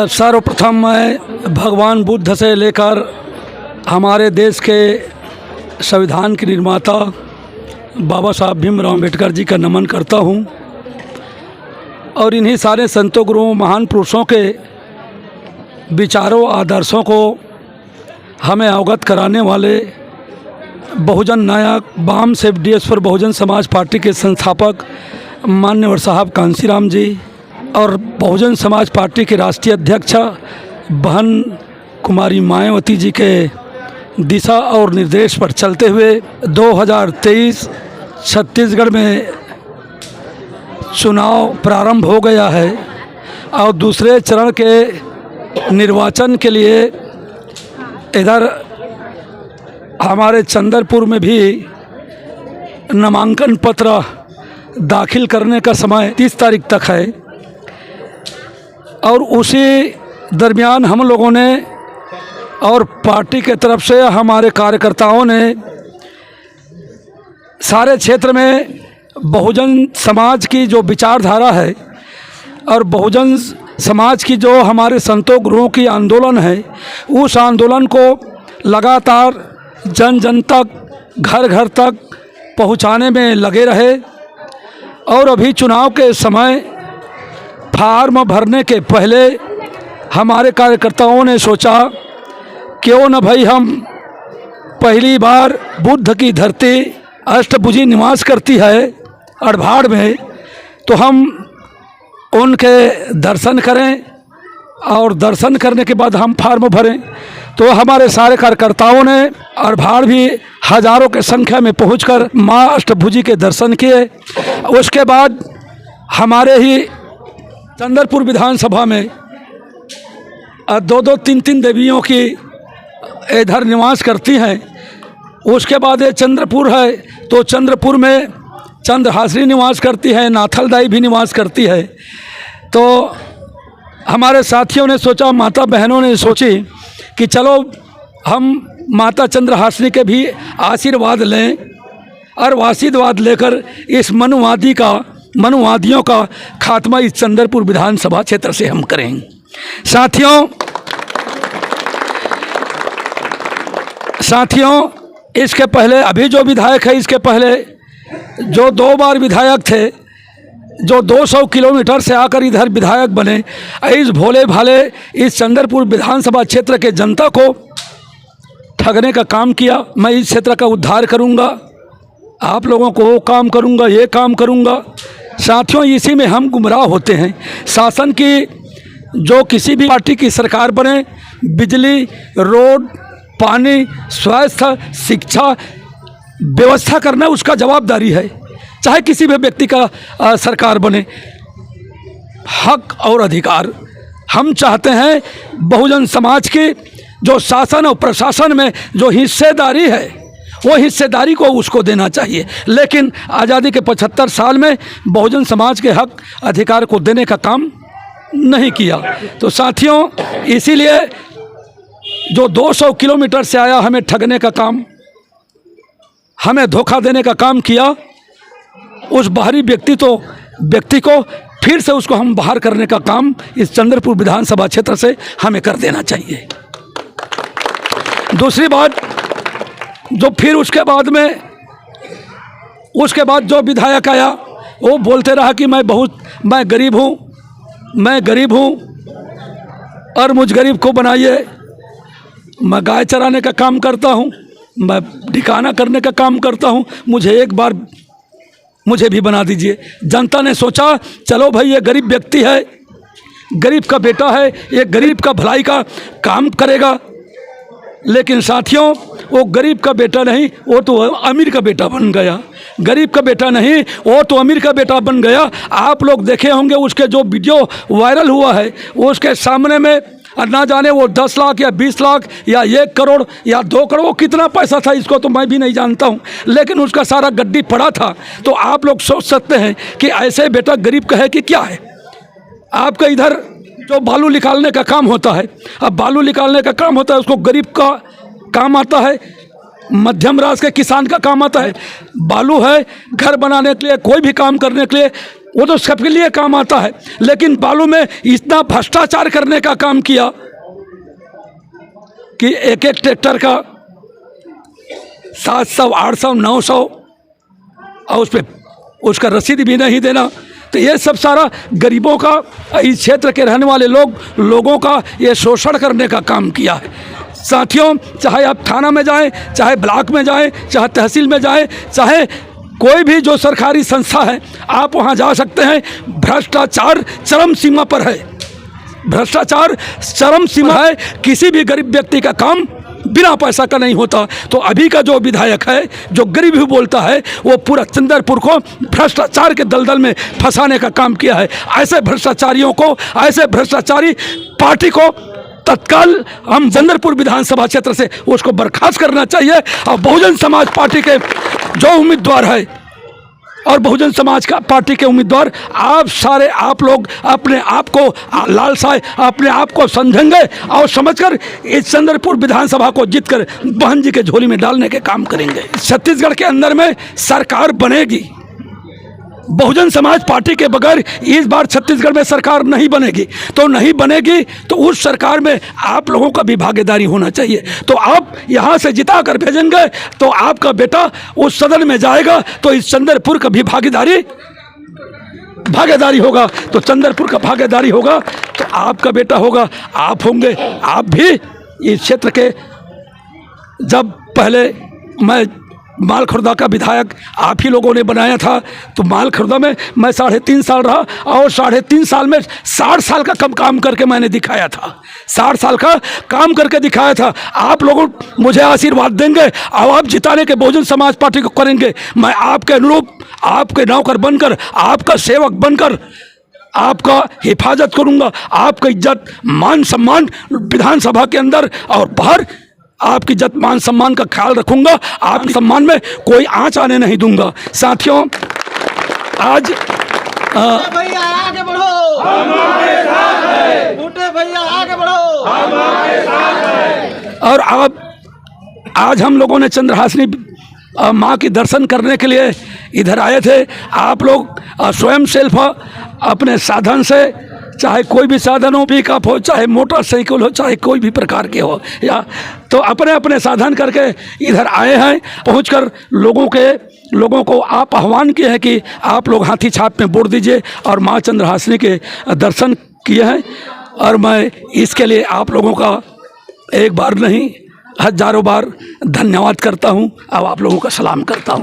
सर्वप्रथम मैं भगवान बुद्ध से लेकर हमारे देश के संविधान के निर्माता बाबा साहब भीमराव अम्बेडकर जी का नमन करता हूँ और इन्हीं सारे संतों गुरुओं महान पुरुषों के विचारों आदर्शों को हमें अवगत कराने वाले बहुजन नायक वाम से डीएस बहुजन समाज पार्टी के संस्थापक मान्यवर साहब कांशीराम जी और बहुजन समाज पार्टी के राष्ट्रीय अध्यक्ष बहन कुमारी मायावती जी के दिशा और निर्देश पर चलते हुए 2023 छत्तीसगढ़ में चुनाव प्रारंभ हो गया है और दूसरे चरण के निर्वाचन के लिए इधर हमारे चंद्रपुर में भी नामांकन पत्र दाखिल करने का समय 30 तारीख तक है और उसी दरमियान हम लोगों ने और पार्टी के तरफ से हमारे कार्यकर्ताओं ने सारे क्षेत्र में बहुजन समाज की जो विचारधारा है और बहुजन समाज की जो हमारे संतों गुरुओं की आंदोलन है उस आंदोलन को लगातार जन जन तक घर घर तक पहुंचाने में लगे रहे और अभी चुनाव के समय फार्म भरने के पहले हमारे कार्यकर्ताओं ने सोचा क्यों न भाई हम पहली बार बुद्ध की धरती अष्टभुजी निवास करती है अड़भाड़ में, तो हम उनके दर्शन करें और दर्शन करने के बाद हम फार्म भरें। तो हमारे सारे कार्यकर्ताओं ने अड़भाड़ भी हजारों के संख्या में पहुंचकर माँ अष्टभुजी के दर्शन किए। उसके बाद हमारे ही चंद्रपुर विधानसभा में दो तीन देवियों की इधर निवास करती हैं। उसके बाद ये चंद्रपुर है तो चंद्रपुर में चंद्रहासिनी निवास करती है, नाथलदाई भी निवास करती है। तो हमारे साथियों ने सोचा, माता बहनों ने सोची कि चलो हम माता चंद्रहासिनी के भी आशीर्वाद लें और आशीर्वाद लेकर इस मनुवादियों का खात्मा इस चंद्रपुर विधानसभा क्षेत्र से हम करेंगे। साथियों इसके पहले अभी जो विधायक है, इसके पहले जो 2 बार विधायक थे, जो 200 किलोमीटर से आकर इधर विधायक बने, इस भोले भाले इस चंद्रपुर विधानसभा क्षेत्र के जनता को ठगने का काम किया। मैं इस क्षेत्र का उद्धार करूंगा, आप लोगों को वो काम करूंगा, ये काम करूंगा। साथियों इसी में हम गुमराह होते हैं। शासन की जो किसी भी पार्टी की सरकार बने, बिजली, रोड, पानी, स्वास्थ्य, शिक्षा व्यवस्था करना उसका जवाबदारी है। चाहे किसी भी व्यक्ति का सरकार बने, हक और अधिकार हम चाहते हैं बहुजन समाज की जो शासन और प्रशासन में जो हिस्सेदारी है वो हिस्सेदारी को उसको देना चाहिए। लेकिन आज़ादी के 75 साल में बहुजन समाज के हक अधिकार को देने का काम नहीं किया। तो साथियों इसीलिए जो 200 किलोमीटर से आया हमें ठगने का काम, हमें धोखा देने का काम किया, उस बाहरी व्यक्ति को फिर से उसको हम बाहर करने का काम इस चंद्रपुर विधानसभा क्षेत्र से हमें कर देना चाहिए। दूसरी बात जो फिर उसके बाद जो विधायक आया वो बोलते रहा कि मैं गरीब हूँ और मुझ गरीब को बनाइए। मैं गाय चराने का काम करता हूँ, मैं ठिकाना करने का काम करता हूँ, मुझे एक बार मुझे भी बना दीजिए। जनता ने सोचा चलो भाई ये गरीब व्यक्ति है, गरीब का बेटा है, ये गरीब का भलाई का काम करेगा। लेकिन साथियों वो गरीब का बेटा नहीं, वो तो अमीर का बेटा बन गया। गरीब का बेटा नहीं, वो तो अमीर का बेटा बन गया। आप लोग देखे होंगे उसके जो वीडियो वायरल हुआ है, वो उसके सामने में ना जाने वो 10 लाख या 20 लाख या 1 करोड़ या 2 करोड़ वो कितना पैसा था इसको तो मैं भी नहीं जानता हूँ, लेकिन उसका सारा गड्डी पड़ा था। तो आप लोग सोच सकते हैं कि ऐसे बेटा गरीब का है कि क्या है। आपका इधर जो बालू निकालने का काम होता है, अब बालू निकालने का काम होता है उसको गरीब का काम आता है, मध्यम राज के किसान का काम आता है। बालू है घर बनाने के लिए, कोई भी काम करने के लिए वो तो सबके लिए काम आता है, लेकिन बालू में इतना भ्रष्टाचार करने का काम किया कि एक एक ट्रैक्टर का 700, 800, 900 और उस पर उसका रसीद भी नहीं देना। तो ये सब सारा गरीबों का, इस क्षेत्र के रहने वाले लोगों का ये शोषण करने का काम किया है। साथियों, चाहे आप थाना में जाएं, चाहे ब्लॉक में जाएं, चाहे तहसील में जाएं, चाहे कोई भी जो सरकारी संस्था है, आप वहाँ जा सकते हैं। भ्रष्टाचार चरम सीमा पर है, भ्रष्टाचार चरम सीमा है। किसी भी गरीब व्यक्ति का काम बिना पैसा का नहीं होता। तो अभी का जो विधायक है, जो गरीब ही बोलता है, वो पूरा चंद्रपुर को भ्रष्टाचार के दलदल में फंसाने का काम किया है। ऐसे भ्रष्टाचारियों को, ऐसे भ्रष्टाचारी पार्टी को तत्काल हम चंद्रपुर विधानसभा क्षेत्र से उसको बर्खास्त करना चाहिए। और बहुजन समाज पार्टी के जो उम्मीदवार है और बहुजन समाज का पार्टी के उम्मीदवार, आप लोग अपने आप को लालसाए, अपने आप को समझेंगे और समझकर इस चंद्रपुर विधानसभा को जीतकर बहन जी के झोली में डालने के काम करेंगे। छत्तीसगढ़ के अंदर में सरकार बनेगी, बहुजन समाज पार्टी के बगैर इस बार छत्तीसगढ़ में सरकार नहीं बनेगी। तो नहीं बनेगी तो उस सरकार में आप लोगों का भी भागीदारी होना चाहिए। तो आप यहाँ से जिता कर भेजेंगे तो आपका बेटा उस सदन में जाएगा, तो इस चंद्रपुर का भी भागीदारी होगा। तो चंद्रपुर का भागीदारी होगा तो आपका बेटा होगा, आप होंगे। आप भी इस क्षेत्र के, जब पहले मैं मालखुर्दा का विधायक आप ही लोगों ने बनाया था, तो मालखुर्दा में मैं 3.5 साल रहा और 3.5 साल में 60 साल का काम करके मैंने दिखाया था। 60 साल का काम करके दिखाया था। आप लोगों मुझे आशीर्वाद देंगे और आप जिताने के बहुजन समाज पार्टी को करेंगे। मैं आपके अनुरूप, आपके नौकर बनकर, आपका सेवक बनकर आपका हिफाजत करूँगा। आपका इज्जत मान सम्मान विधानसभा के अंदर और बाहर, आपकी इज्जत मान सम्मान का ख्याल रखूंगा। आपके सम्मान में कोई आंच आने नहीं दूंगा। साथियों, आज भैया आगे बढ़ो, हमारे साथ है। बूटे भैया आगे बढ़ो, हमारे साथ है। और आज हम लोगों ने चंद्रहासिनी माँ के दर्शन करने के लिए इधर आए थे। आप लोग स्वयं सेल्फ अपने साधन से, चाहे कोई भी साधन हो, पिकअप हो, चाहे मोटरसाइकिल हो, चाहे कोई भी प्रकार के हो, या तो अपने अपने साधन करके इधर आए हैं। पहुंचकर लोगों को आप आह्वान किए हैं कि आप लोग हाथी छाप में वोट दीजिए और माँ चंद्रहासिनी के दर्शन किए हैं। और मैं इसके लिए आप लोगों का एक बार नहीं, हजारों बार धन्यवाद करता हूं और आप लोगों का सलाम करता हूं।